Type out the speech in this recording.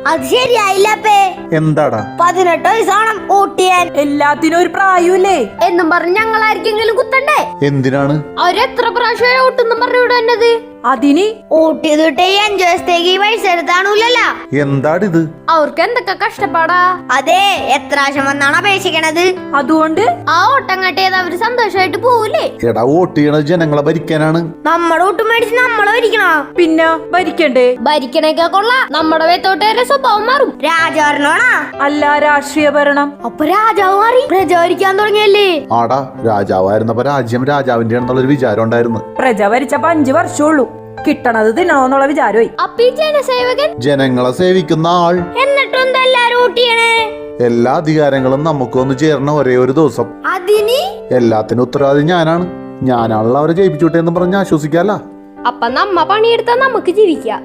അത് ശരിയായില്ലപ്പേ. എന്താടാ? 18 വയസ്സാണ് വോട്ട് ചെയ്യാൻ. എല്ലാത്തിനും ഒരു പ്രായമില്ലേ എന്നും പറഞ്ഞ് ഞങ്ങൾ ആർക്കെങ്കിലും കുത്തണ്ടേ? എന്തിനാണ്? അവരെത്ര പ്രാവശ്യം വോട്ടെന്നും പറഞ്ഞു വിടുന്നത്? അതിന് വോട്ട് ചെയ്തിട്ട് 5 ദിവസത്തേക്ക് പൈസ എടുത്താണൂലല്ലോ. എന്താടിത്? അവർക്ക് എന്തൊക്കെ കഷ്ടപ്പാടാ. അതെ, എത്ര പ്രാവശ്യം വന്നാണ് അപേക്ഷിക്കണത്. അതുകൊണ്ട് ആ ഓട്ടം കട്ടിയത് അവര് സന്തോഷമായിട്ട് പോവൂലേ? എടാ, വോട്ട് ചെയ്യണത് ജനങ്ങളെ ഭരിക്കാനാണ്. നമ്മുടെ വോട്ട് മേടിച്ച് നമ്മളെ ഭരിക്കണോ? പിന്നെ ഭരിക്കണ്ടേ? ഭരിക്കണേക്കാ കൊള്ളാം. നമ്മുടെ വേത്തോട്ടേരെ സ്വഭാവം മാറും. രാജാവരണോണാ? അല്ല, രാഷ്ട്രീയ ഭരണം. അപ്പൊ രാജാവ് മാറി പ്രജ ഭരിക്കാൻ തുടങ്ങിയല്ലേ? ആടാ, രാജാവായിരുന്നപ്പോ രാജ്യം രാജാവിന്റെ ആണെന്നുള്ളൊരു വിചാരം ഉണ്ടായിരുന്നു. പ്രജ ഭരിച്ചപ്പോ 5 വർഷമുള്ളൂ. കിട്ടണത് തിന്നണോന്നുള്ള വിചാരമായി. അപ്പൊ ഈ ജനസേവകൻ ജനങ്ങളെ സേവിക്കുന്ന ആൾ. എന്നിട്ടും എന്താ എല്ലാരും വോട്ട് ചെയ്യണേ? എല്ലാ അധികാരങ്ങളും നമുക്കൊന്ന് ചേർന്ന ഒരേ ഒരു ദിവസം. അതിന് എല്ലാത്തിനും ഉത്തരവാദി ഞാനാണല്ലോ അവരെ ജയിപ്പിച്ചുവിട്ടെ എന്ന് പറഞ്ഞ് ആശ്വസിക്കാല്ല. അപ്പൊ നമ്മ പണിയെടുത്താ നമുക്ക് ജീവിക്കാം.